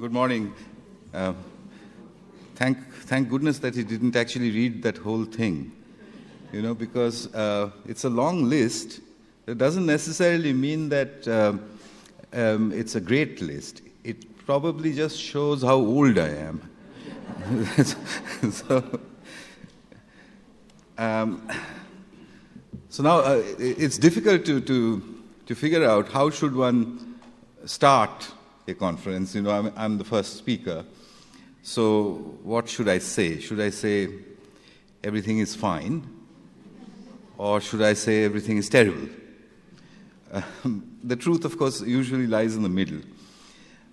Good morning. Uh, thank goodness that he didn't actually read that whole thing, because it's a long list. It doesn't necessarily mean that it's a great list. It probably just shows how old I am. So now it's difficult to figure out how should one start a conference. I'm the first speaker. So what should I say? Should I say everything is fine? Or should I say everything is terrible? The truth, of course, usually lies in the middle.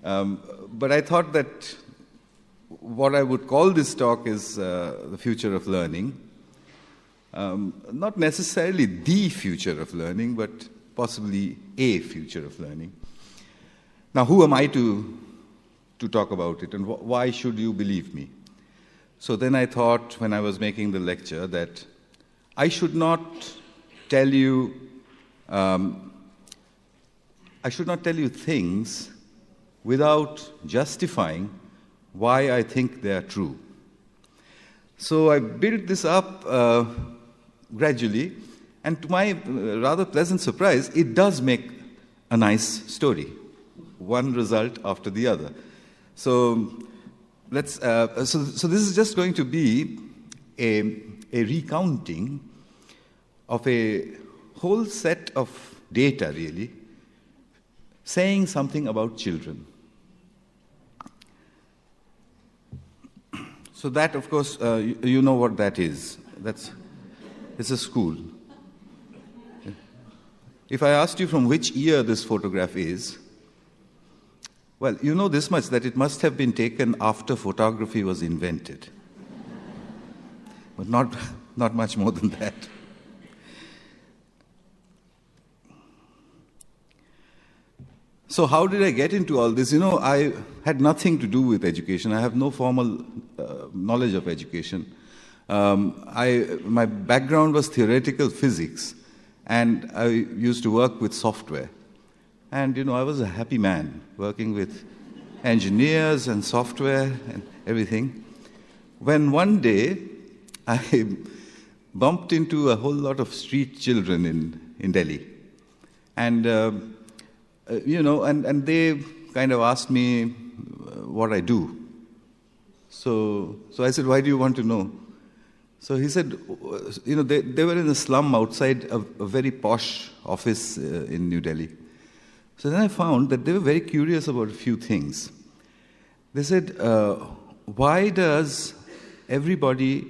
But I thought that what I would call this talk is the future of learning. Not necessarily the future of learning, but possibly a future of learning. Now, who am I to talk about it, and why should you believe me? So then I thought, when I was making the lecture, that I should not tell you things without justifying why I think they are true. So I built this up gradually, and to my rather pleasant surprise, it does make a nice story, one result after the other. So let's. So this is just going to be a recounting of a whole set of data, really, saying something about children. So that, of course, you know what that is. It's a school. If I asked you from which year this photograph is, well, you know this much, that it must have been taken after photography was invented. But not much more than that. So how did I get into all this? I had nothing to do with education. I have no formal knowledge of education. My background was theoretical physics, and I used to work with software. And, I was a happy man working with engineers and software and everything. When one day I bumped into a whole lot of street children in Delhi. And, and they kind of asked me what I do. So I said, why do you want to know? So he said, they were in a slum outside a very posh office in New Delhi. So then I found that they were very curious about a few things. They said, why does everybody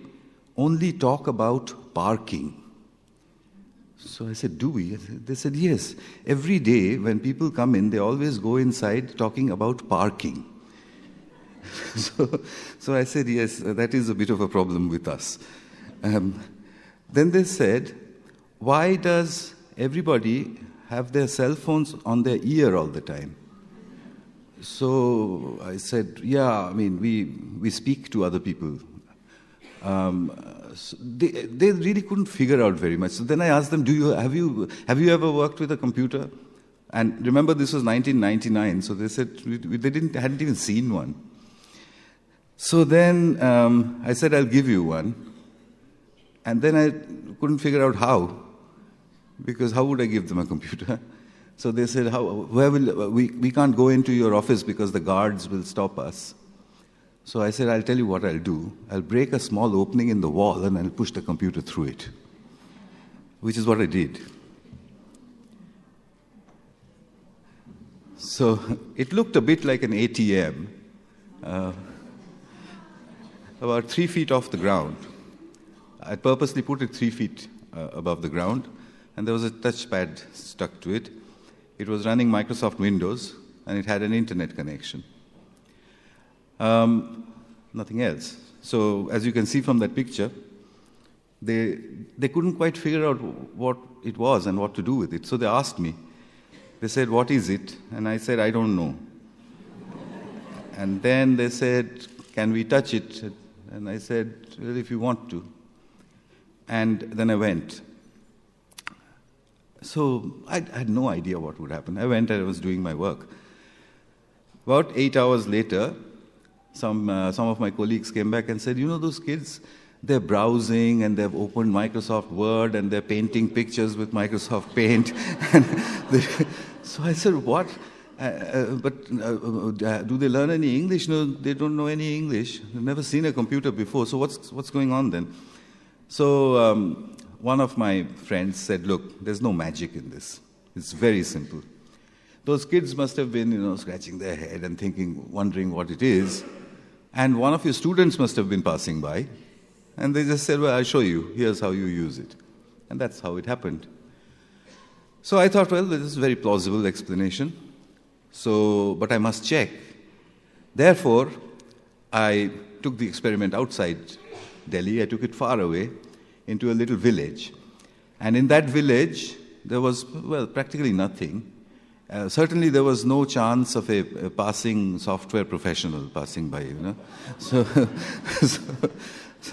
only talk about parking? So I said, do we? They said, yes. Every day when people come in, they always go inside talking about parking. So I said, yes, that is a bit of a problem with us. Then they said, why does everybody have their cell phones on their ear all the time? So I said, we speak to other people. So they really couldn't figure out very much. So then I asked them, have you ever worked with a computer? And remember, this was 1999, so they said they hadn't even seen one. So then I said, I'll give you one. And then I couldn't figure out how, because how would I give them a computer? So they said, we can't go into your office because the guards will stop us. So I said, I'll tell you what I'll do. I'll break a small opening in the wall and I'll push the computer through it, which is what I did. So it looked a bit like an ATM, about 3 feet off the ground. I purposely put it 3 feet above the ground, and there was a touchpad stuck to it. It was running Microsoft Windows, and it had an internet connection. Nothing else. So as you can see from that picture, they couldn't quite figure out what it was and what to do with it. So they asked me. They said, what is it? And I said, I don't know. And then they said, can we touch it? And I said, well, if you want to. And then I went. So I had no idea what would happen. I went and I was doing my work. About 8 hours later, some of my colleagues came back and said, those kids, they're browsing and they've opened Microsoft Word and they're painting pictures with Microsoft Paint. So I said, what? But do they learn any English? No, they don't know any English. They've never seen a computer before. So what's going on then? So one of my friends said, look, there's no magic in this. It's very simple. Those kids must have been, scratching their head and wondering what it is. And one of your students must have been passing by. And they just said, well, I'll show you. Here's how you use it. And that's how it happened. So I thought, well, this is a very plausible explanation. But I must check. Therefore, I took the experiment outside Delhi. I took it far away into a little village. And in that village, there was, practically nothing. Certainly, there was no chance of a passing software professional passing by, So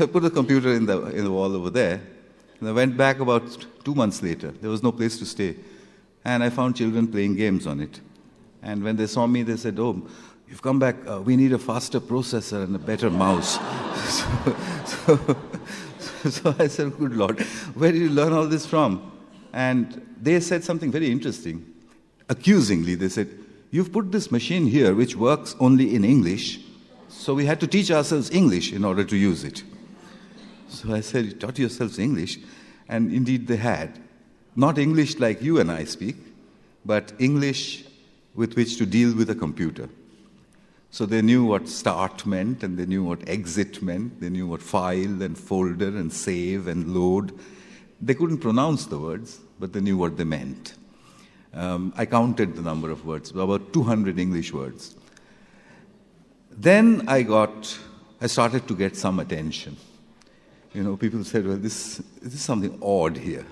I put the computer in the wall over there, and I went back about 2 months later. There was no place to stay. And I found children playing games on it. And when they saw me, they said, oh, you've come back. We need a faster processor and a better mouse. So I said, good Lord, where did you learn all this from? And they said something very interesting. Accusingly, they said, you've put this machine here which works only in English, so we had to teach ourselves English in order to use it. So I said, you taught yourselves English? And indeed they had. Not English like you and I speak, but English with which to deal with a computer. So they knew what start meant, and they knew what exit meant. They knew what file and folder and save and load. They couldn't pronounce the words, but they knew what they meant. I counted the number of words, about 200 English words. Then I started to get some attention. People said, well, this is something odd here.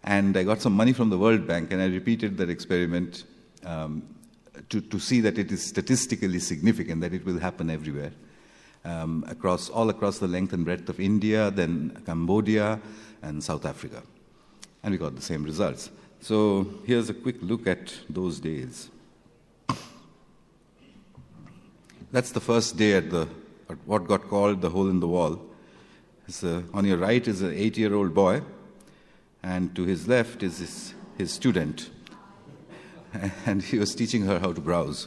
And I got some money from the World Bank, and I repeated that experiment to see that it is statistically significant, that it will happen everywhere, all across the length and breadth of India, then Cambodia, and South Africa. And we got the same results. So here's a quick look at those days. That's the first day at what got called the hole in the wall. On your right is an 8-year-old boy, and to his left is his student. And he was teaching her how to browse.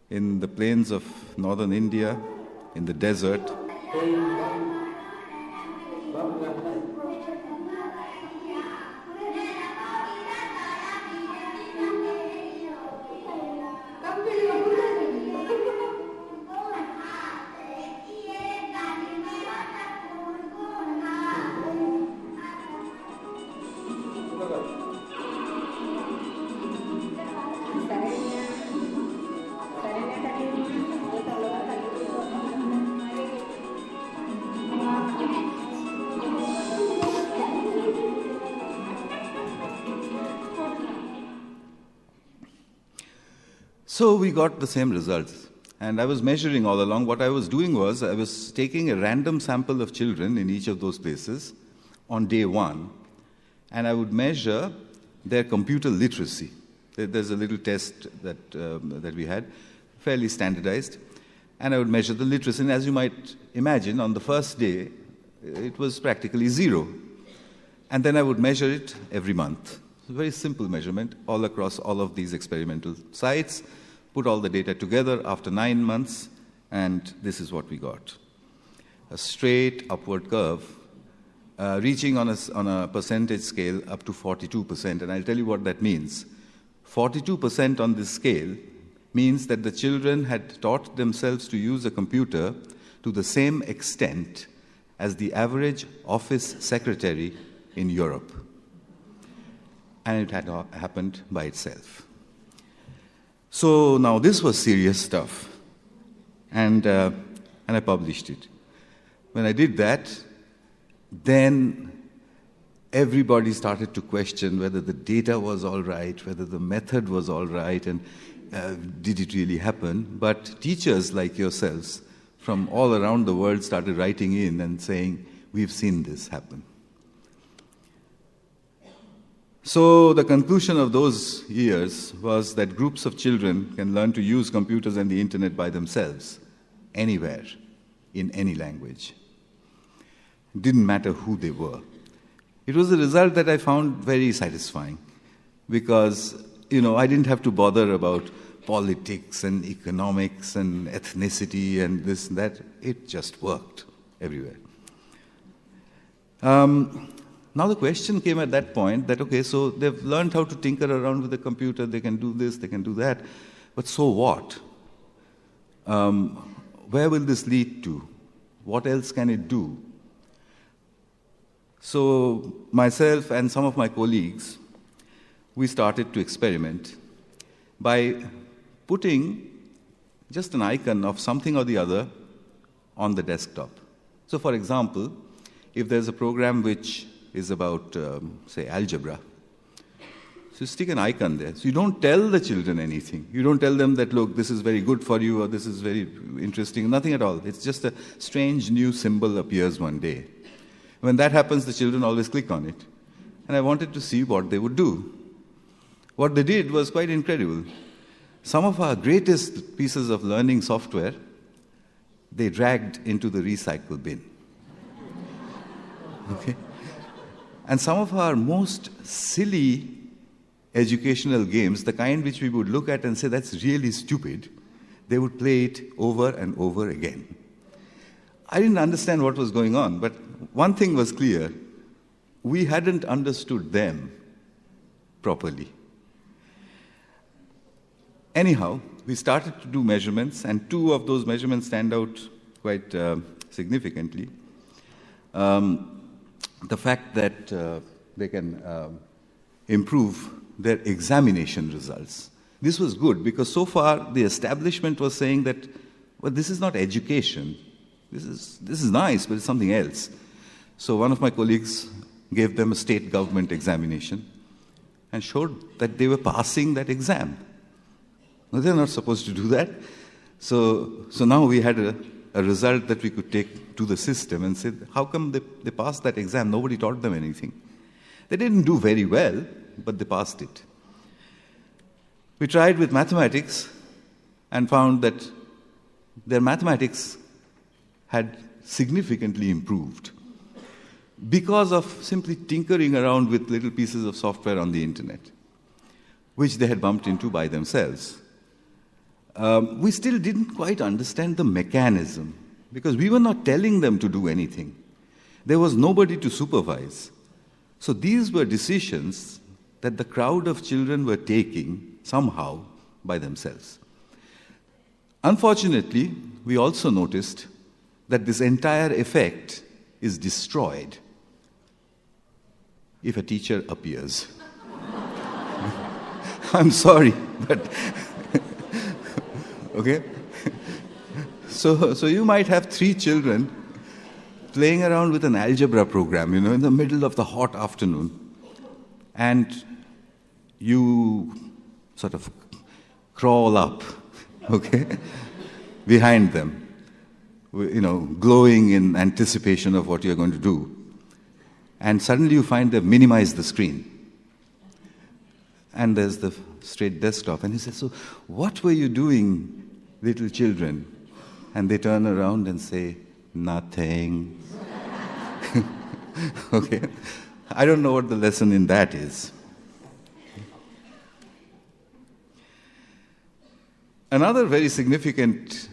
In the plains of northern India, in the desert, so we got the same results. And I was measuring all along. What I was doing was I was taking a random sample of children in each of those places on day 1, and I would measure their computer literacy. There's a little test that we had, fairly standardized, and I would measure the literacy. And as you might imagine, on the first day, it was practically 0. And then I would measure it every month. It's a very simple measurement all across all of these experimental sites. Put all the data together after 9 months, and this is what we got. A straight upward curve, reaching on a percentage scale up to 42%. And I'll tell you what that means. 42% on this scale means that the children had taught themselves to use a computer to the same extent as the average office secretary in Europe. And it had happened by itself. So now this was serious stuff, and I published it. When I did that, then everybody started to question whether the data was all right, whether the method was all right, and did it really happen? But teachers like yourselves from all around the world started writing in and saying, we've seen this happen. So the conclusion of those years was that groups of children can learn to use computers and the internet by themselves, anywhere, in any language. It didn't matter who they were. It was a result that I found very satisfying because, I didn't have to bother about politics and economics and ethnicity and this and that. It just worked everywhere. Now the question came at that point that, okay, so they've learned how to tinker around with the computer, they can do this, they can do that, but so what? Where will this lead to? What else can it do? So myself and some of my colleagues, we started to experiment by putting just an icon of something or the other on the desktop. So for example, if there's a program which is about, say, algebra, so you stick an icon there. So you don't tell the children anything. You don't tell them that, look, this is very good for you or this is very interesting. Nothing at all. It's just a strange new symbol appears one day. When that happens, the children always click on it. And I wanted to see what they would do. What they did was quite incredible. Some of our greatest pieces of learning software, they dragged into the recycle bin. Okay? And some of our most silly educational games, the kind which we would look at and say, that's really stupid, they would play it over and over again. I didn't understand what was going on, but one thing was clear. We hadn't understood them properly. Anyhow, we started to do measurements, and two of those measurements stand out quite significantly. The fact that they can improve their examination results. This was good because so far the establishment was saying that, well, this is not education. This is nice, but it's something else. So one of my colleagues gave them a state government examination and showed that they were passing that exam. No, they're not supposed to do that. So now we had a result that we could take to the system and say, how come they passed that exam? Nobody taught them anything. They didn't do very well, but they passed it. We tried with mathematics and found that their mathematics had significantly improved because of simply tinkering around with little pieces of software on the internet, which they had bumped into by themselves. We still didn't quite understand the mechanism because we were not telling them to do anything. There was nobody to supervise. So these were decisions that the crowd of children were taking somehow by themselves. Unfortunately, we also noticed that this entire effect is destroyed if a teacher appears. I'm sorry, but okay? So you might have 3 children playing around with an algebra program, in the middle of the hot afternoon. And you sort of crawl up, okay, behind them, glowing in anticipation of what you're going to do. And suddenly you find they've minimized the screen. And there's the straight desktop. And he says, so what were you doing, little children? And they turn around and say, nothing. Okay? I don't know what the lesson in that is. Another very significant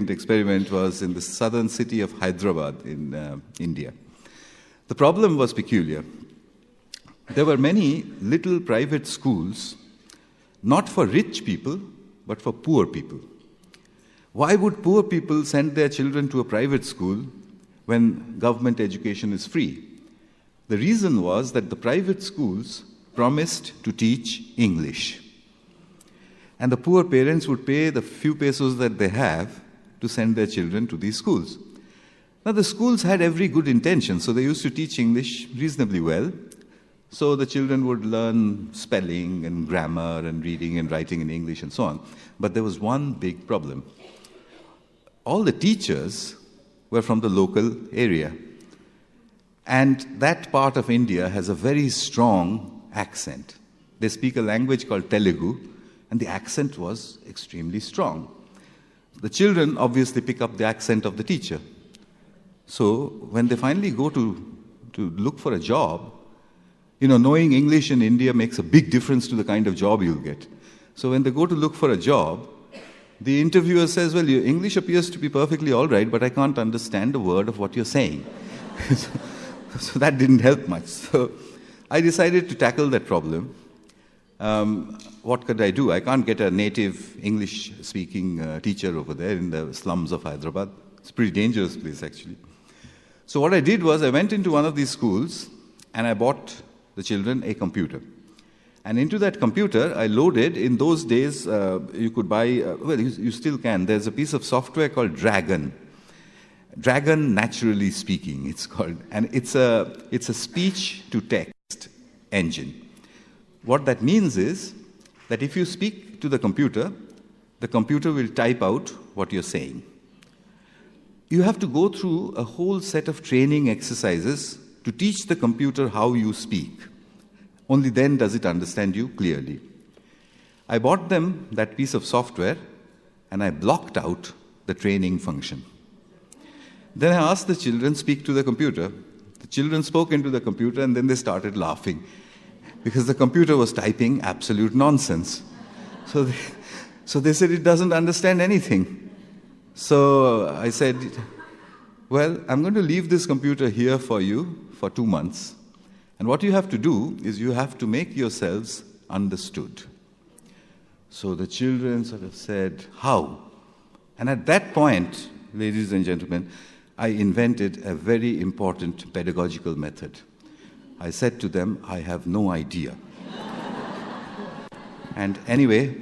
experiment was in the southern city of Hyderabad in India. The problem was peculiar. There were many little private schools, not for rich people, but for poor people. Why would poor people send their children to a private school when government education is free? The reason was that the private schools promised to teach English. And the poor parents would pay the few pesos that they have to send their children to these schools. Now, the schools had every good intention, so they used to teach English reasonably well. So the children would learn spelling and grammar and reading and writing in English and so on. But there was one big problem. All the teachers were from the local area. And that part of India has a very strong accent. They speak a language called Telugu, and the accent was extremely strong. The children obviously pick up the accent of the teacher. So when they finally go to look for a job, knowing English in India makes a big difference to the kind of job you'll get. So when they go to look for a job, the interviewer says, well, your English appears to be perfectly all right, but I can't understand a word of what you're saying. So that didn't help much. So I decided to tackle that problem. What could I do? I can't get a native English-speaking teacher over there in the slums of Hyderabad. It's a pretty dangerous place, actually. So what I did was I went into one of these schools and I bought the children a computer. And into that computer, I loaded, in those days, you could buy, you still can. There's a piece of software called Dragon. Dragon Naturally Speaking, it's called. And it's a speech-to-text engine. What that means is that if you speak to the computer will type out what you're saying. You have to go through a whole set of training exercises to teach the computer how you speak. Only then does it understand you clearly. I bought them that piece of software and I blocked out the training function. Then I asked the children to speak to the computer. The children spoke into the computer and then they started laughing because the computer was typing absolute nonsense. So they said it doesn't understand anything. So I said, well, I'm going to leave this computer here for you for 2 months. And what you have to do is you have to make yourselves understood. So the children sort of said, how? And at that point, ladies and gentlemen, I invented a very important pedagogical method. I said to them, I have no idea. And anyway,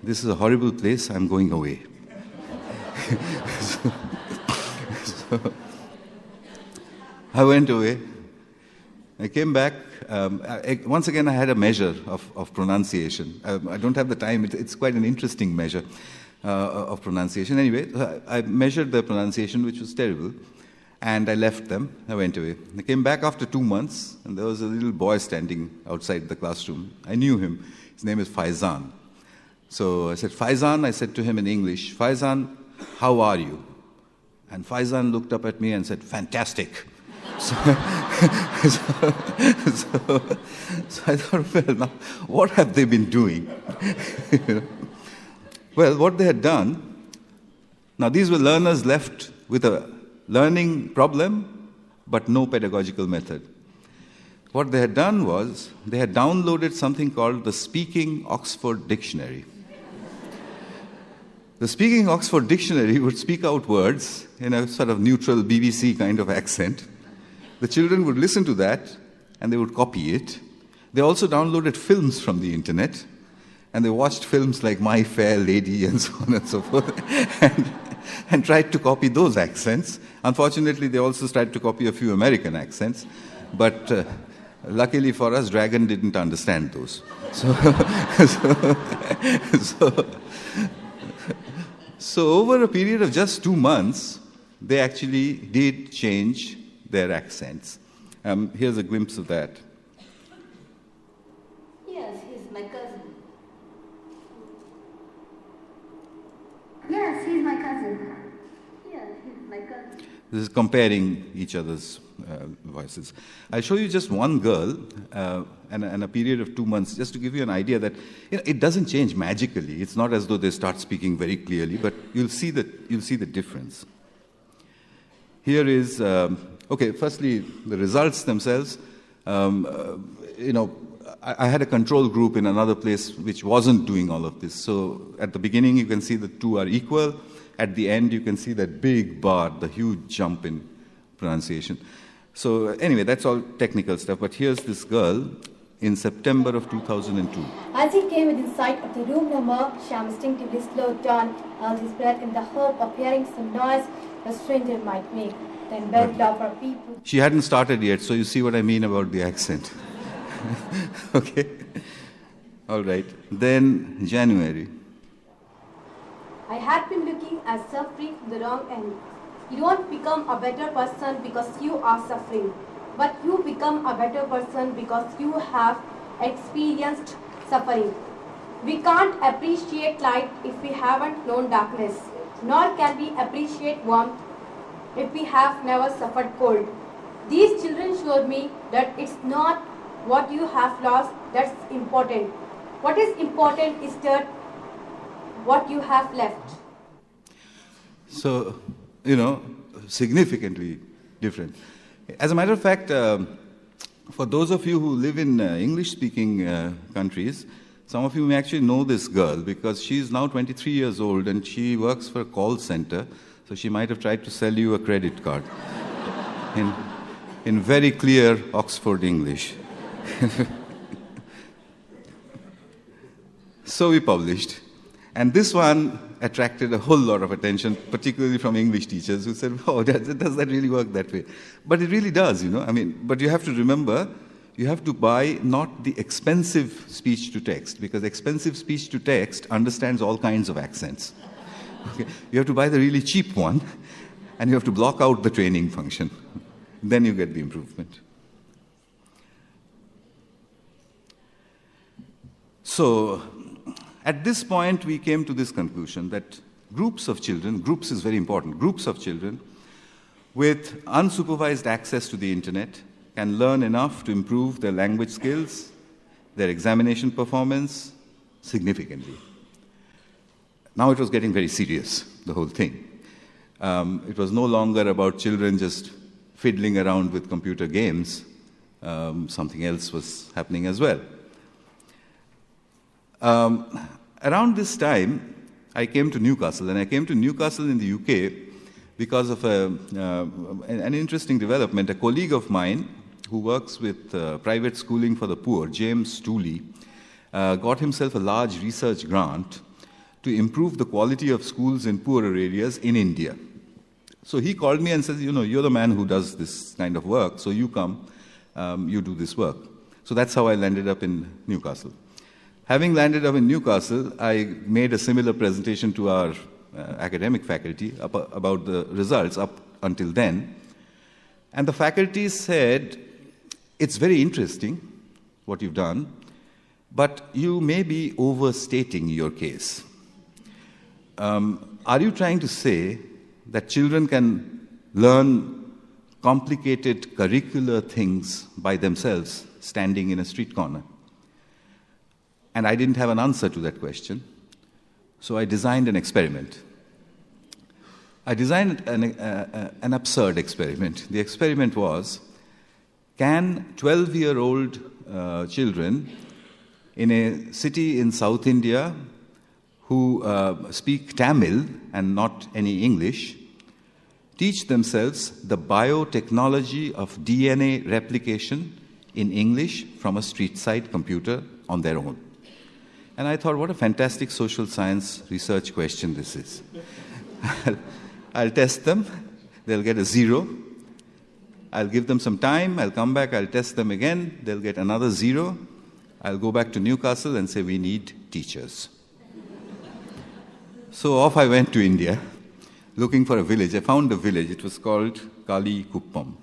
this is a horrible place, I'm going away. so I went away. I came back. Once again, I had a measure of pronunciation. I don't have the time. It's quite an interesting measure of pronunciation. Anyway, I measured the pronunciation, which was terrible, and I left them. I went away. I came back after 2 months, and there was a little boy standing outside the classroom. I knew him. His name is Faizan. So I said, Faizan, I said to him in English, Faizan, how are you? And Faizan looked up at me and said, fantastic. So I thought, well, now, what have they been doing? Well, what they had done, now these were learners left with a learning problem, but no pedagogical method. What they had done was, they had downloaded something called the Speaking Oxford Dictionary. The Speaking Oxford Dictionary would speak out words in a sort of neutral BBC kind of accent. The children would listen to that, and they would copy it. They also downloaded films from the internet, and they watched films like My Fair Lady and so on and so forth, and tried to copy those accents. Unfortunately, they also tried to copy a few American accents, but luckily for us, Dragon didn't understand those. So over a period of just 2 months, they actually did change their accents. Here's a glimpse of that. Yes, he's my cousin. Yes, he's my cousin. Yeah, he's my cousin. This is comparing each other's voices. I'll show you just one girl and a period of 2 months, just to give you an idea that it doesn't change magically. It's not as though they start speaking very clearly, but you'll see the difference. Here is, okay, firstly, the results themselves. I had a control group in another place which wasn't doing all of this. So at the beginning, you can see the two are equal. At the end, you can see that big bar, the huge jump in pronunciation. So anyway, that's all technical stuff. But here's this girl in September of 2002. As he came within sight of the room number, Shyam instinctively slowed down, held his breath in the hope of hearing some noise the stranger might make. Then begged for people. She hadn't started yet, so you see what I mean about the accent. Okay? All right. Then January. I had been looking at suffering from the wrong end. You don't become a better person because you are suffering, but you become a better person because you have experienced suffering. We can't appreciate light if we haven't known darkness, nor can we appreciate warmth if we have never suffered cold. These children showed me that it's not what you have lost that's important. What is important is that what you have left. So, significantly different. As a matter of fact, for those of you who live in English-speaking countries, some of you may actually know this girl because she's now 23 years old and she works for a call center, so she might have tried to sell you a credit card in very clear Oxford English. So we published. And this one attracted a whole lot of attention, particularly from English teachers who said, oh, does that really work that way? But it really does, but you have to remember, you have to buy not the expensive speech-to-text, because expensive speech-to-text understands all kinds of accents. Okay? You have to buy the really cheap one, and you have to block out the training function. Then you get the improvement. So, at this point, we came to this conclusion that groups of children, groups is very important, groups of children with unsupervised access to the internet can learn enough to improve their language skills, their examination performance significantly. Now it was getting very serious, the whole thing. It was no longer about children just fiddling around with computer games. Something else was happening as well. Around this time, I came to Newcastle, and I came to Newcastle in the UK because of an interesting development. A colleague of mine who works with private schooling for the poor, James Stooley, got himself a large research grant to improve the quality of schools in poorer areas in India. So he called me and said, you're the man who does this kind of work, so you come, you do this work. So that's how I landed up in Newcastle. Having landed up in Newcastle, I made a similar presentation to our academic faculty about the results up until then. And the faculty said, it's very interesting what you've done, but you may be overstating your case. Are you trying to say that children can learn complicated curricular things by themselves standing in a street corner? And I didn't have an answer to that question, so I designed an experiment. I designed an absurd experiment. The experiment was, can 12-year-old children in a city in South India who speak Tamil and not any English teach themselves the biotechnology of DNA replication in English from a street-side computer on their own? And I thought, what a fantastic social science research question this is. I'll test them. They'll get a 0. I'll give them some time. I'll come back. I'll test them again. They'll get another 0. I'll go back to Newcastle and say, we need teachers. So off I went to India, looking for a village. I found a village. It was called Kalikuppam.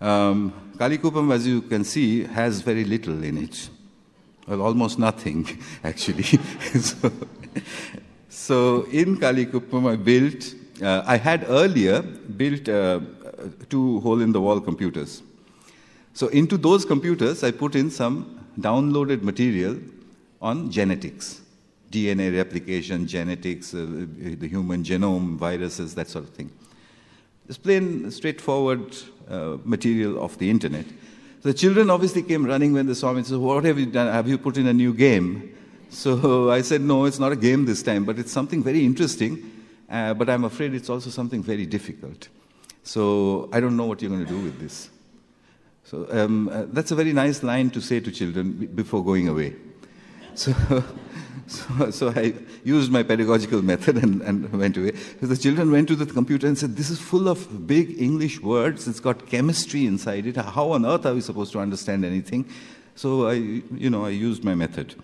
Kalikuppam, as you can see, has very little in it. Well, almost nothing, actually. So in Kalikuppam, I had earlier built 2 hole-in-the-wall computers. So into those computers, I put in some downloaded material on genetics, DNA replication, genetics, the human genome, viruses, that sort of thing. Just plain, straightforward material off the internet. The children obviously came running when they saw me and said, what have you done? Have you put in a new game? So I said, no, it's not a game this time, but it's something very interesting, but I'm afraid it's also something very difficult. So I don't know what you're going to do with this. So that's a very nice line to say to children before going away. So I used my pedagogical method and went away. So the children went to the computer and said, this is full of big English words. It's got chemistry inside it. How on earth are we supposed to understand anything? So I used my method.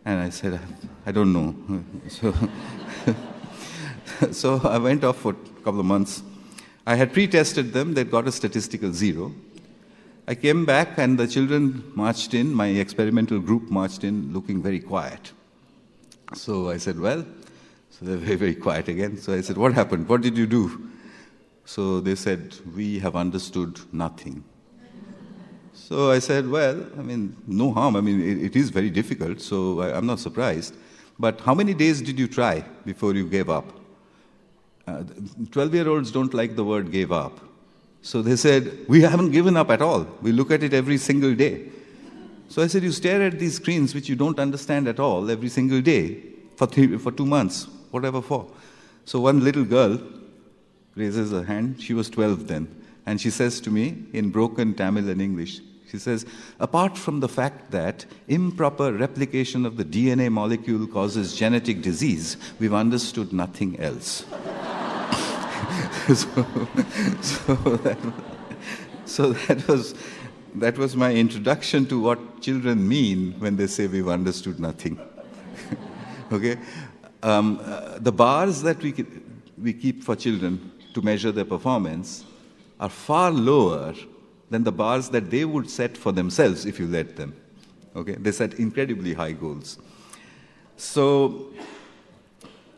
And I said, I don't know. So I went off for a couple of months. I had pre-tested them, they'd got a statistical 0. I came back and the children marched in, my experimental group marched in looking very quiet. So I said, well, so they're very, very quiet again. So I said, what happened? What did you do? So they said, we have understood nothing. So I said, well, no harm. It is very difficult, so I'm not surprised. But how many days did you try before you gave up? 12-year-olds don't like the word gave up. So they said, we haven't given up at all. We look at it every single day. So I said, you stare at these screens which you don't understand at all every single day for 2 months, whatever for. So one little girl raises her hand. She was 12 then. And she says to me in broken Tamil and English, she says, apart from the fact that improper replication of the DNA molecule causes genetic disease, we've understood nothing else. So that was my introduction to what children mean when they say we've understood nothing. Okay? The bars that we keep for children to measure their performance are far lower than the bars that they would set for themselves if you let them. Okay? They set incredibly high goals. So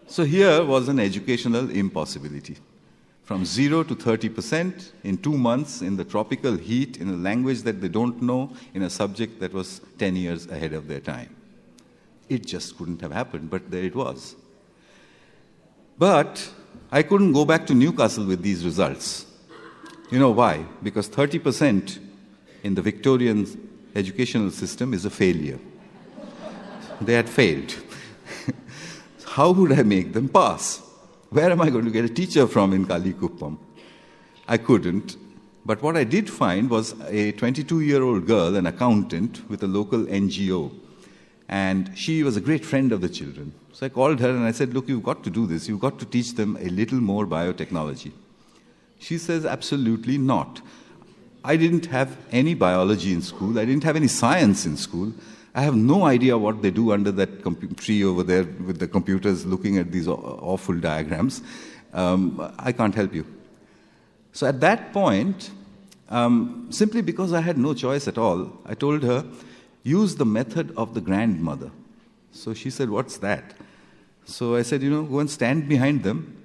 here was an educational impossibility. From 0 to 30% in 2 months in the tropical heat, in a language that they don't know, in a subject that was 10 years ahead of their time. It just couldn't have happened, but there it was. But I couldn't go back to Newcastle with these results. You know why? Because 30% in the Victorian educational system is a failure. They had failed. How would I make them pass? Where am I going to get a teacher from in Kalikuppam? I couldn't. But what I did find was a 22-year-old girl, an accountant with a local NGO. And she was a great friend of the children. So I called her and I said, look, you've got to do this. You've got to teach them a little more biotechnology. She says, absolutely not. I didn't have any biology in school. I didn't have any science in school. I have no idea what they do under that tree over there with the computers looking at these awful diagrams. I can't help you. So at that point, simply because I had no choice at all, I told her, use the method of the grandmother. So she said, what's that? So I said, go and stand behind them,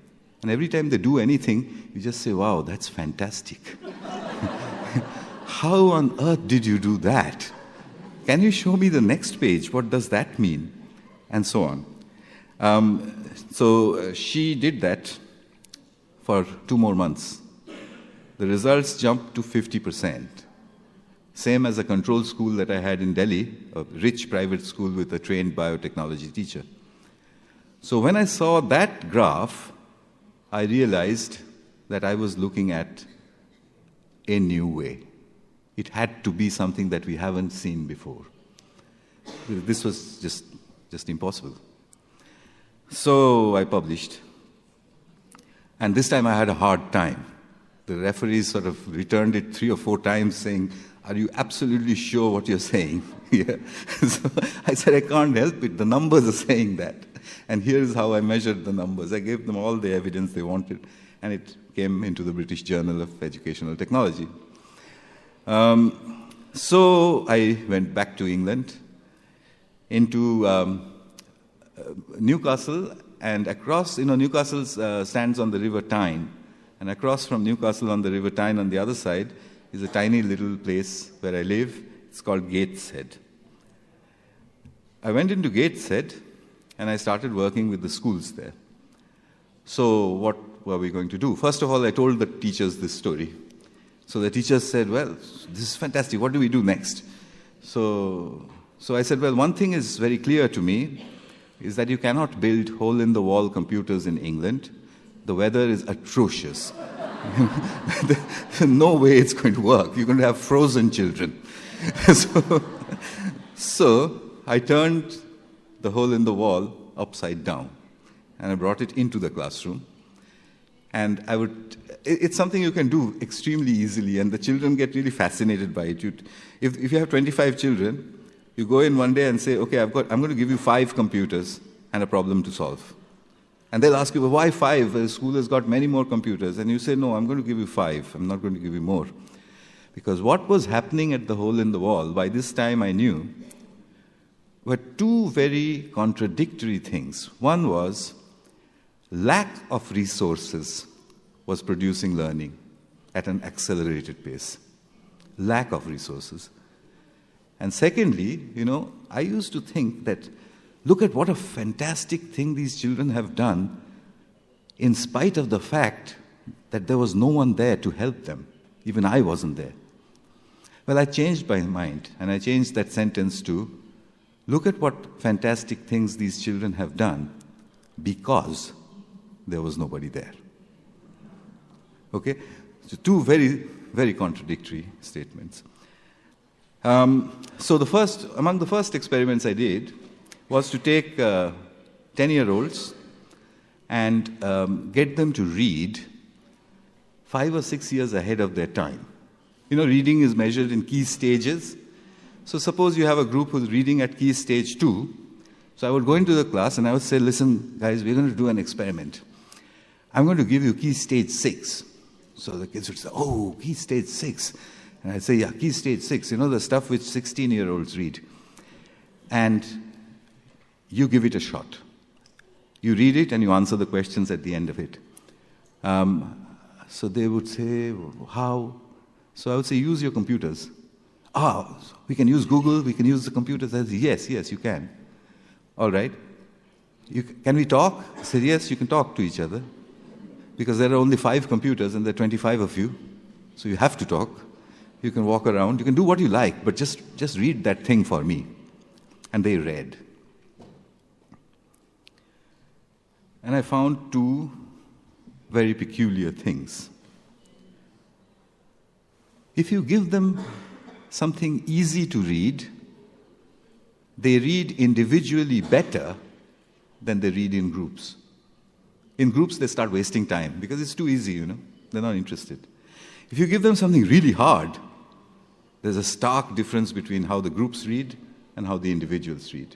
and every time they do anything, you just say, wow, that's fantastic. How on earth did you do that? Can you show me the next page? What does that mean? And so on. So she did that for 2 more months. The results jumped to 50%. Same as a control school that I had in Delhi, a rich private school with a trained biotechnology teacher. So when I saw that graph, I realized that I was looking at a new way. It had to be something that we haven't seen before. This was just impossible. So I published. And this time I had a hard time. The referees sort of returned it 3 or 4 times saying, are you absolutely sure what you're saying? Yeah. So I said, I can't help it. The numbers are saying that. And here's how I measured the numbers. I gave them all the evidence they wanted. And it came into the British Journal of Educational Technology. So I went back to England, into Newcastle, and across, Newcastle stands on the River Tyne, and across from Newcastle on the River Tyne on the other side is a tiny little place where I live. It's called Gateshead. I went into Gateshead, and I started working with the schools there. So what were we going to do? First of all, I told the teachers this story. So the teachers said, well, this is fantastic. What do we do next? So I said, well, one thing is very clear to me, is that you cannot build hole-in-the-wall computers in England. The weather is atrocious. No way it's going to work. You're going to have frozen children. So I turned the hole-in-the-wall upside down, and I brought it into the classroom. And it's something you can do extremely easily, and the children get really fascinated by it. If you have 25 children, you go in one day and say, okay, I'm going to give you 5 computers and a problem to solve. And they'll ask you, well, why 5? The school has got many more computers. And you say, no, I'm going to give you 5. I'm not going to give you more. Because what was happening at the hole in the wall, by this time I knew, were two very contradictory things. One was lack of resources was producing learning at an accelerated pace. Lack of resources. And secondly, I used to think that, look at what a fantastic thing these children have done in spite of the fact that there was no one there to help them. Even I wasn't there. Well, I changed my mind, and I changed that sentence to, look at what fantastic things these children have done because there was nobody there. Okay? So two very, very contradictory statements. So among the first experiments I did was to take 10-year-olds and get them to read 5 or 6 years ahead of their time. Reading is measured in key stages. So suppose you have a group who's reading at key stage 2. So I would go into the class and I would say, listen, guys, we're going to do an experiment. I'm going to give you key stage 6. So the kids would say, oh, key stage 6. And I'd say, yeah, key stage 6, the stuff which 16-year-olds read. And you give it a shot. You read it and you answer the questions at the end of it. So they would say, how? So I would say, use your computers. We can use Google, we can use the computers. I said, yes, you can. All right. Can we talk? I said, yes, you can talk to each other. Because there are only 5 computers and there are 25 of you. So you have to talk. You can walk around. You can do what you like, but just read that thing for me. And they read. And I found 2 very peculiar things. If you give them something easy to read, they read individually better than they read in groups. In groups, they start wasting time because it's too easy, They're not interested. If you give them something really hard, there's a stark difference between how the groups read and how the individuals read.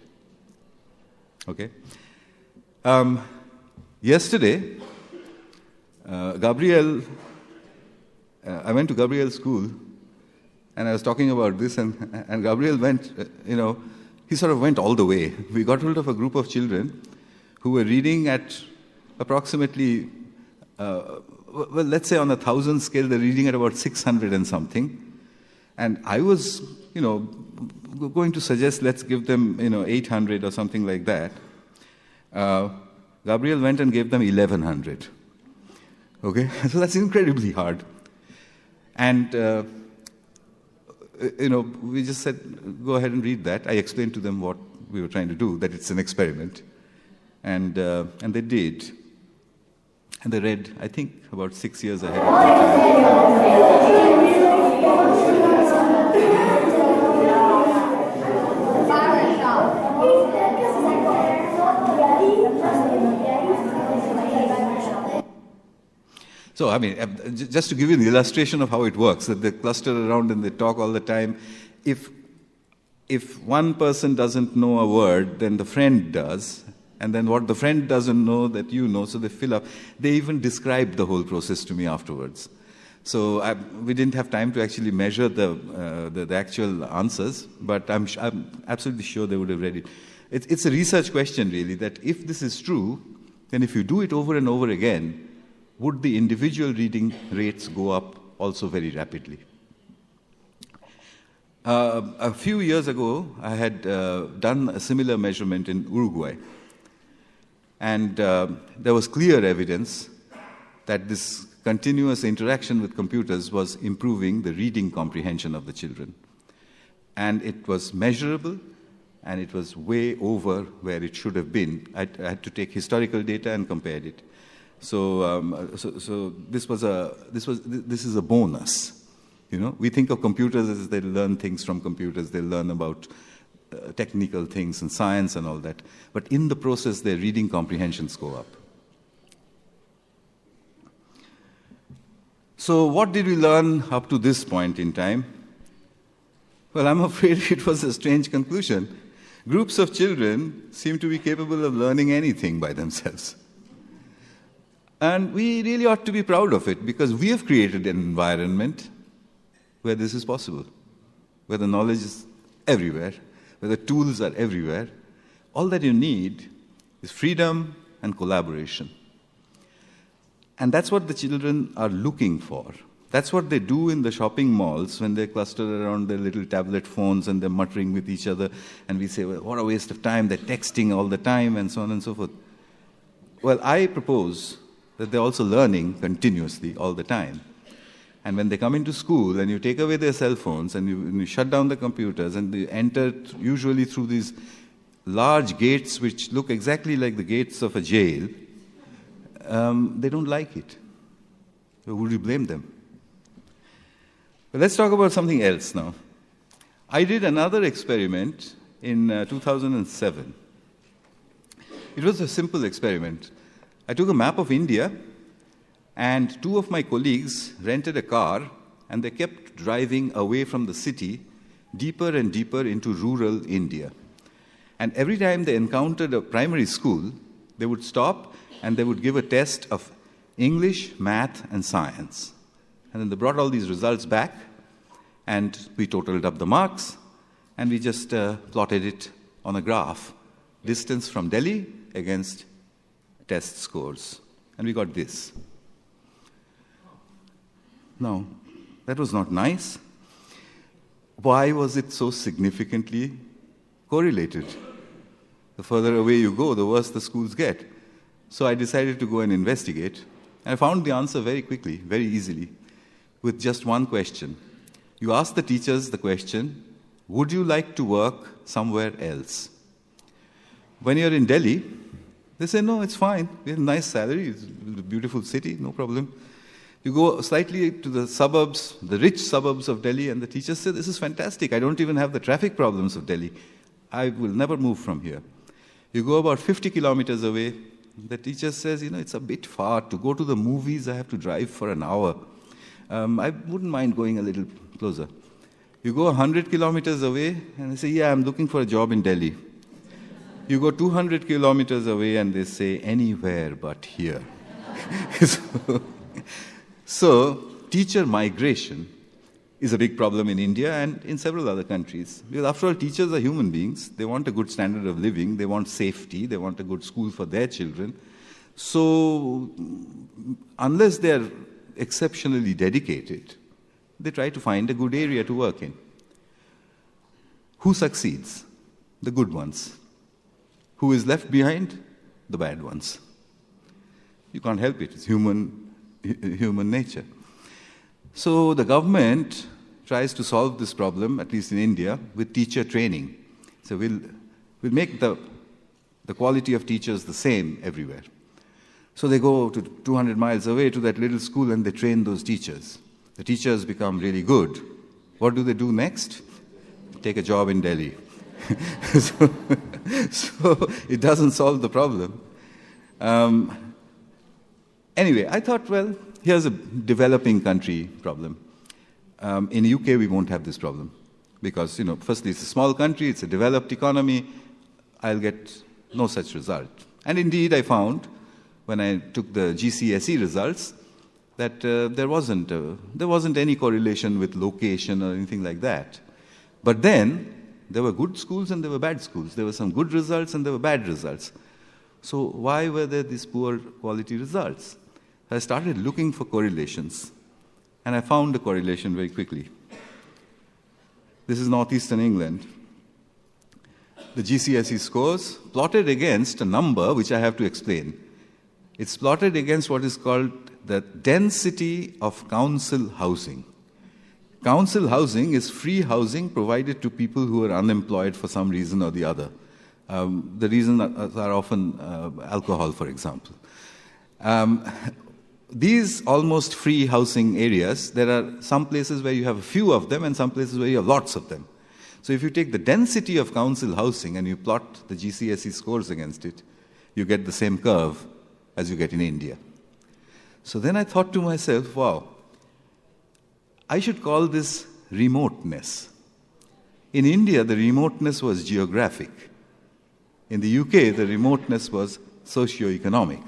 Okay? Yesterday, I went to Gabriel's school, and I was talking about this, and Gabriel went, he sort of went all the way. We got hold of a group of children who were reading at approximately, let's say on a 1,000 scale, they're reading at about 600 and something. And I was, going to suggest let's give them, 800 or something like that. Gabriel went and gave them 1,100. Okay? So that's incredibly hard. And, we just said, go ahead and read that. I explained to them what we were trying to do, that it's an experiment. And they did. And they read, I think, about 6 years ahead of their time. So, just to give you an illustration of how it works, that they cluster around and they talk all the time. If one person doesn't know a word, then the friend does. And then what the friend doesn't know that you know, so they fill up. They even described the whole process to me afterwards. So we didn't have time to actually measure the actual answers, but I'm absolutely sure they would have read it. It's a research question, really, that if this is true, then if you do it over and over again, would the individual reading rates go up also very rapidly? A few years ago, I had done a similar measurement in Uruguay. And there was clear evidence that this continuous interaction with computers was improving the reading comprehension of the children. And it was measurable, and it was way over where it should have been. I had to take historical data and compared it. So this is a bonus. We think of computers as they learn things from computers. They learn about technical things and science and all that. But in the process, their reading comprehensions go up. So what did we learn up to this point in time? Well, I'm afraid it was a strange conclusion. Groups of children seem to be capable of learning anything by themselves. And we really ought to be proud of it because we have created an environment where this is possible, where the knowledge is everywhere, where the tools are everywhere. All that you need is freedom and collaboration. And that's what the children are looking for. That's what they do in the shopping malls when they're clustered around their little tablet phones and they're muttering with each other. And we say, well, what a waste of time. They're texting all the time and so on and so forth. Well, I propose that they're also learning continuously all the time. And when they come into school and you take away their cell phones and you shut down the computers and they enter usually through these large gates which look exactly like the gates of a jail, they don't like it. So would you blame them? But let's talk about something else now. I did another experiment in 2007. It was a simple experiment. I took a map of India, and two of my colleagues rented a car, and they kept driving away from the city, deeper and deeper into rural India. And every time they encountered a primary school, they would stop and they would give a test of English, math, and science. And then they brought all these results back, and we totaled up the marks, and we just plotted it on a graph, distance from Delhi against test scores. And we got this. Now, that was not nice. Why was it so significantly correlated? The further away you go, the worse the schools get. So I decided to go and investigate. And I found the answer very quickly, very easily, with just one question. You ask the teachers the question, would you like to work somewhere else? When you're in Delhi, they say, no, it's fine. We have a nice salary. It's a beautiful city, no problem. You go slightly to the suburbs, the rich suburbs of Delhi, and the teachers say, this is fantastic. I don't even have the traffic problems of Delhi. I will never move from here. You go about 50 kilometers away, the teacher says, it's a bit far. To go to the movies, I have to drive for an hour. I wouldn't mind going a little closer. You go 100 kilometers away, and they say, yeah, I'm looking for a job in Delhi. You go 200 kilometers away, and they say, anywhere but here. So, teacher migration is a big problem in India and in several other countries. Because after all, teachers are human beings. They want a good standard of living. They want safety. They want a good school for their children. So, unless they're exceptionally dedicated, they try to find a good area to work in. Who succeeds? The good ones. Who is left behind? The bad ones. You can't help it. It's human nature. So the government tries to solve this problem, at least in India, with teacher training. So we'll make the quality of teachers the same everywhere. So they go to 200 miles away to that little school and they train those teachers. The teachers become really good. What do they do next? Take a job in Delhi. So it doesn't solve the problem. Anyway, I thought, well, here's a developing country problem. In the UK, we won't have this problem. Because, firstly, it's a small country, it's a developed economy. I'll get no such result. And indeed, I found, when I took the GCSE results, that there wasn't any correlation with location or anything like that. But then, there were good schools and there were bad schools. There were some good results and there were bad results. So why were there these poor quality results? I started looking for correlations, and I found a correlation very quickly. This is northeastern England. The GCSE scores plotted against a number which I have to explain. It's plotted against what is called the density of council housing. Council housing is free housing provided to people who are unemployed for some reason or the other. The reasons are often alcohol, for example. These almost free housing areas, there are some places where you have a few of them and some places where you have lots of them. So if you take the density of council housing and you plot the GCSE scores against it, you get the same curve as you get in India. So then I thought to myself, wow, I should call this remoteness. In India, the remoteness was geographic. In the UK, the remoteness was socio-economic.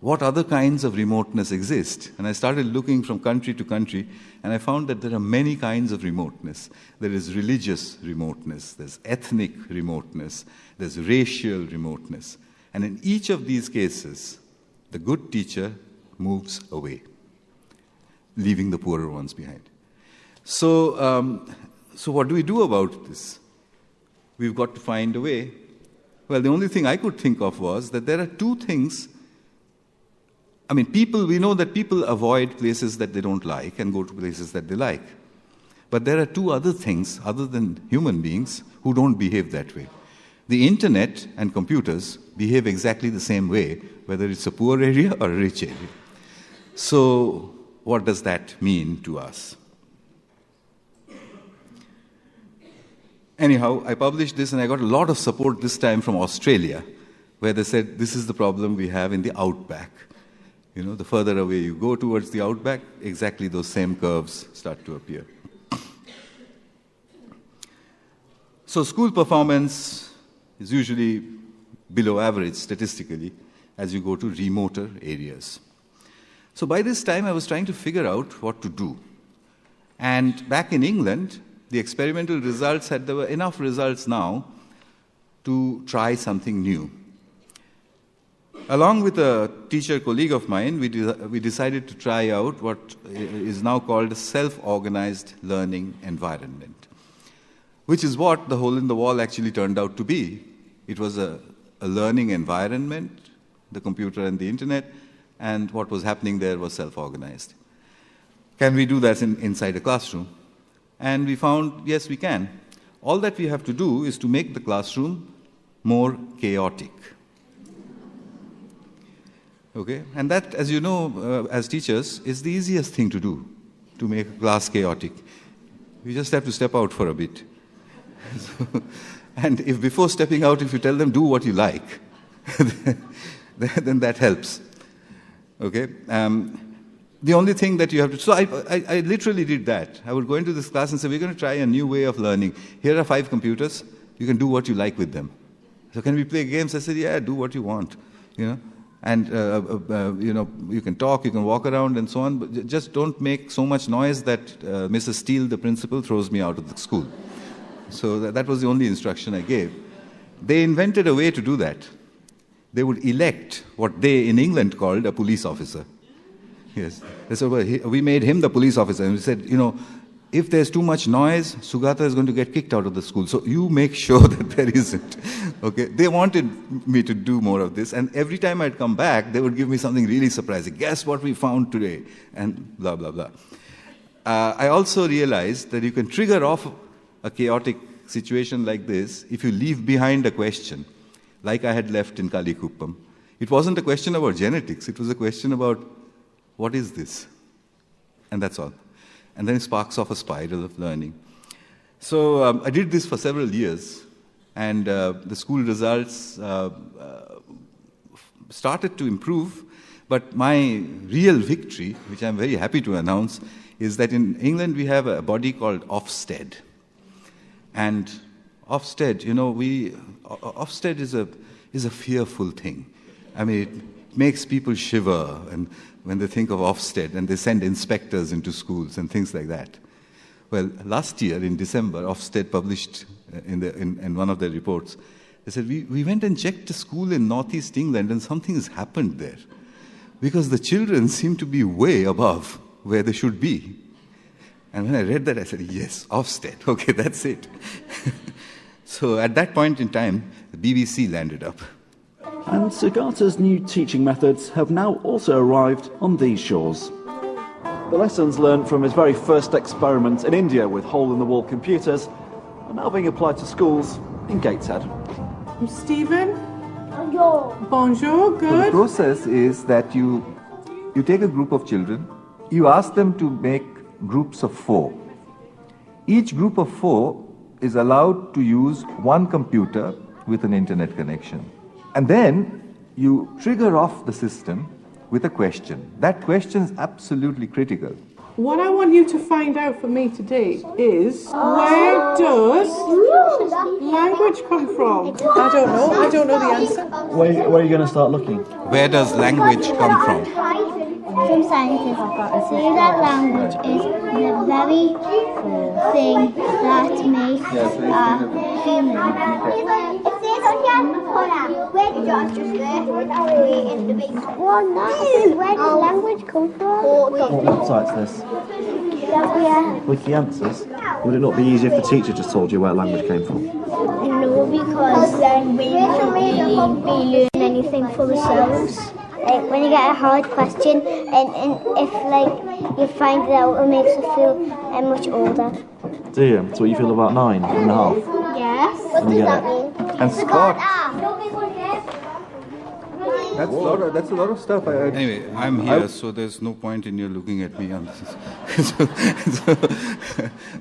what other kinds of remoteness exist. And I started looking from country to country, and I found that there are many kinds of remoteness. There is religious remoteness, there's ethnic remoteness, there's racial remoteness. And in each of these cases, the good teacher moves away, leaving the poorer ones behind. So what do we do about this? We've got to find a way. Well, the only thing I could think of was that there are two things. I mean, we know that people avoid places that they don't like and go to places that they like. But there are two other things, other than human beings, who don't behave that way. The internet and computers behave exactly the same way, whether it's a poor area or a rich area. So what does that mean to us? Anyhow, I published this and I got a lot of support this time from Australia, where they said, this is the problem we have in the outback. You know, the further away you go towards the outback, exactly those same curves start to appear. So school performance is usually below average statistically as you go to remoter areas. So by this time, I was trying to figure out what to do. And back in England, the experimental results there were enough results now to try something new. Along with a teacher colleague of mine, we decided to try out what is now called a self-organized learning environment, which is what the hole in the wall actually turned out to be. It was a learning environment, the computer and the internet, and what was happening there was self-organized. Can we do that inside a classroom? And we found, yes, we can. All that we have to do is to make the classroom more chaotic. Okay? And that, as you know, as teachers, is the easiest thing to do, to make a class chaotic. We just have to step out for a bit. And if before stepping out, if you tell them, do what you like, then that helps. Okay? The only thing that you have to... So I literally did that. I would go into this class and say, we're going to try a new way of learning. Here are 5 computers. You can do what you like with them. So can we play games? I said, yeah, do what you want. You know? And, you can talk, you can walk around and so on. But just don't make so much noise that Mrs. Steele, the principal, throws me out of the school. So that was the only instruction I gave. They invented a way to do that. They would elect what they in England called a police officer. Yes. So we made him the police officer, and we said, if there's too much noise, Sugata is going to get kicked out of the school. So you make sure that there isn't. Okay. They wanted me to do more of this, and every time I'd come back, they would give me something really surprising. Guess what we found today? And blah, blah, blah. I also realized that you can trigger off a chaotic situation like this if you leave behind a question, like I had left in Kalikuppam. It wasn't a question about genetics. It was a question about, what is this? And that's all. And then it sparks off a spiral of learning. So I did this for several years, and the school results started to improve. But my real victory, which I'm very happy to announce, is that in England we have a body called Ofsted. And Ofsted, Ofsted is a fearful thing. I mean, it makes people shiver and when they think of Ofsted, and they send inspectors into schools and things like that. Well, last year in December, Ofsted published in one of their reports, they said, we went and checked a school in northeast England and something has happened there. Because the children seem to be way above where they should be. And when I read that, I said, yes, Ofsted, okay, that's it. So at that point in time, the BBC landed up. And Sugata's new teaching methods have now also arrived on these shores. The lessons learned from his very first experiment in India with hole-in-the-wall computers are now being applied to schools in Gateshead. Stephen? Bonjour. Bonjour, good. So the process is that you take a group of children, you ask them to make groups of 4. Each group of 4 is allowed to use one computer with an internet connection. And then you trigger off the system with a question. That question is absolutely critical. What I want you to find out for me today is, where does language come from? I don't know. I don't know the answer. Where are you going to start looking? Where does language come from? Some scientists say that language is the very thing that makes a human. Well, no. Where does language come from? What website's this? Wiki Answers? Would it not be easier if the teacher just told you where language came from? No, because then we won't be learning anything for ourselves. Like when you get a hard question, and if you find it out, it makes you feel much older. Do you? That's what you feel about 9.5? Yes. What does that mean? And Scott, that's a lot of stuff. Anyway, I'm here, so there's no point in you looking at me on this.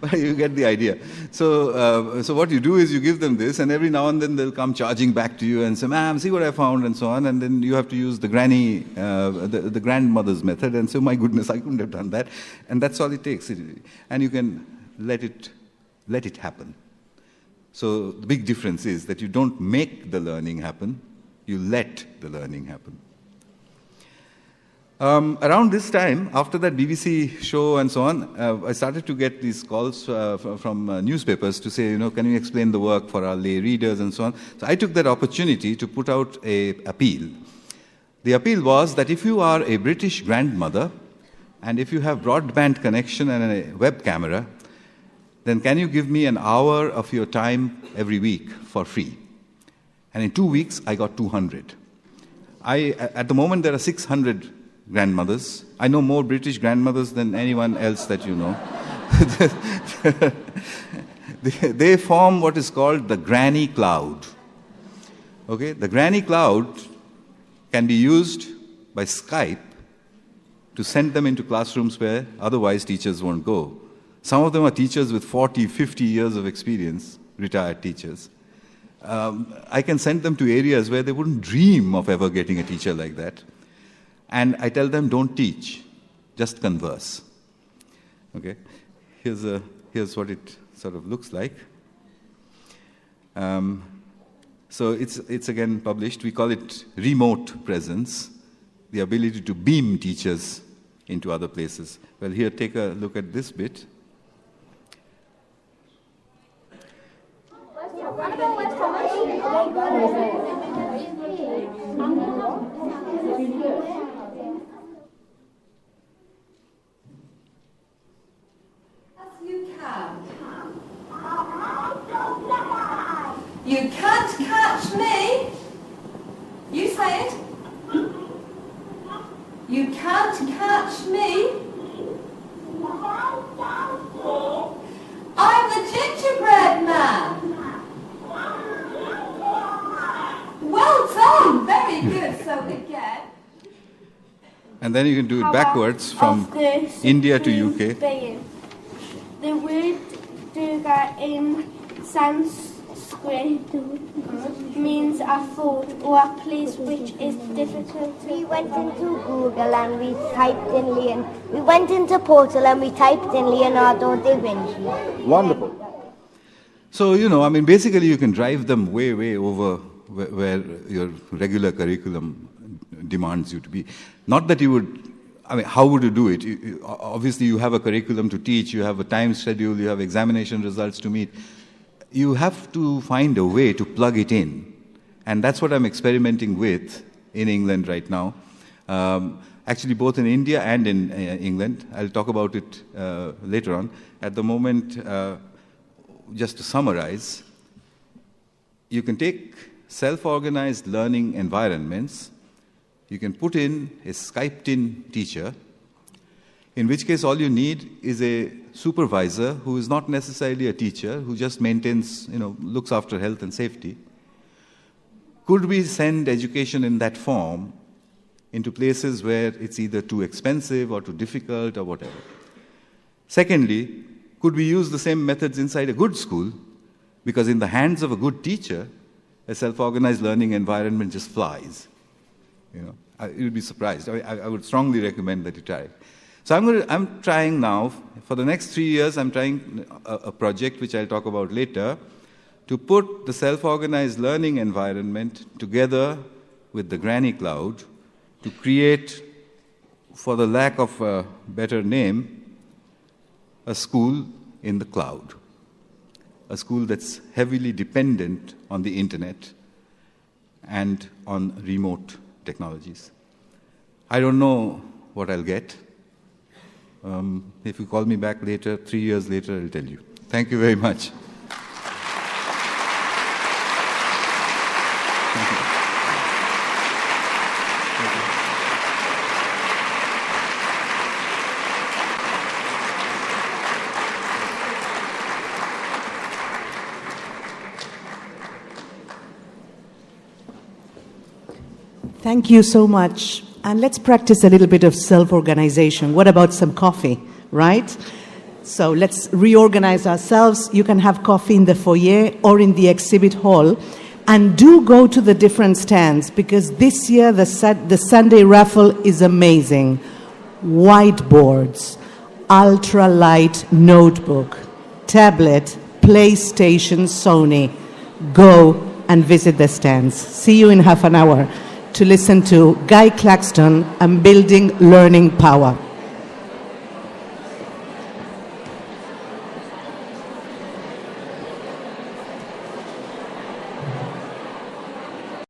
But you get the idea. So what you do is you give them this, and every now and then they'll come charging back to you and say, "Ma'am, see what I found," and so on. And then you have to use the granny, the grandmother's method, and say, "My goodness, I couldn't have done that." And that's all it takes. And you can let it happen. So the big difference is that you don't make the learning happen. You let the learning happen. Around this time, after that BBC show and so on, I started to get these calls from newspapers to say, can you explain the work for our lay readers and so on. So I took that opportunity to put out an appeal. The appeal was that if you are a British grandmother and if you have broadband connection and a web camera, then can you give me an hour of your time every week for free? And in 2 weeks, I got 200. At the moment, there are 600 grandmothers. I know more British grandmothers than anyone else that you know. They form what is called the granny cloud. Okay, the granny cloud can be used by Skype to send them into classrooms where otherwise teachers won't go. Some of them are teachers with 40, 50 years of experience, retired teachers. I can send them to areas where they wouldn't dream of ever getting a teacher like that. And I tell them, don't teach, just converse. Okay, here's what it sort of looks like. So it's again published. We call it remote presence, the ability to beam teachers into other places. Well, here, take a look at this bit. You can't catch me. You say it. You can't catch me. I'm the gingerbread man. Well done. Very good. So again. And then you can do it backwards from India to UK. The word Durga in Sanskrit means a fort or a place which is difficult to... We went into Google and we typed in We went into Portal and we typed in Leonardo da Vinci. Wonderful. So, basically you can drive them way, way over where your regular curriculum demands you to be. Not that you would... how would you do it? Obviously, you have a curriculum to teach, you have a time schedule, you have examination results to meet. You have to find a way to plug it in. And that's what I'm experimenting with in England right now. Actually, both in India and in England. I'll talk about it later on. At the moment, just to summarize, you can take self-organized learning environments. You can put in a Skyped-in teacher, in which case all you need is a supervisor who is not necessarily a teacher, who just maintains, looks after health and safety. Could we send education in that form into places where it's either too expensive or too difficult or whatever? Secondly, could we use the same methods inside a good school? Because in the hands of a good teacher, a self-organized learning environment just flies. You'd be surprised. I would strongly recommend that you try it. So I'm trying now, for the next 3 years, I'm trying a project which I'll talk about later, to put the self-organized learning environment together with the Granny Cloud to create, for the lack of a better name, a school in the cloud. A school that's heavily dependent on the internet and on remote technologies. I don't know what I'll get. If you call me back later, 3 years later, I'll tell you. Thank you very much. Thank you so much. And let's practice a little bit of self-organization. What about some coffee, right? So let's reorganize ourselves. You can have coffee in the foyer or in the exhibit hall. And do go to the different stands, because this year the Sunday raffle is amazing. Whiteboards, ultralight notebook, tablet, PlayStation, Sony. Go and visit the stands. See you in half an hour to listen to Guy Claxton and Building Learning Power.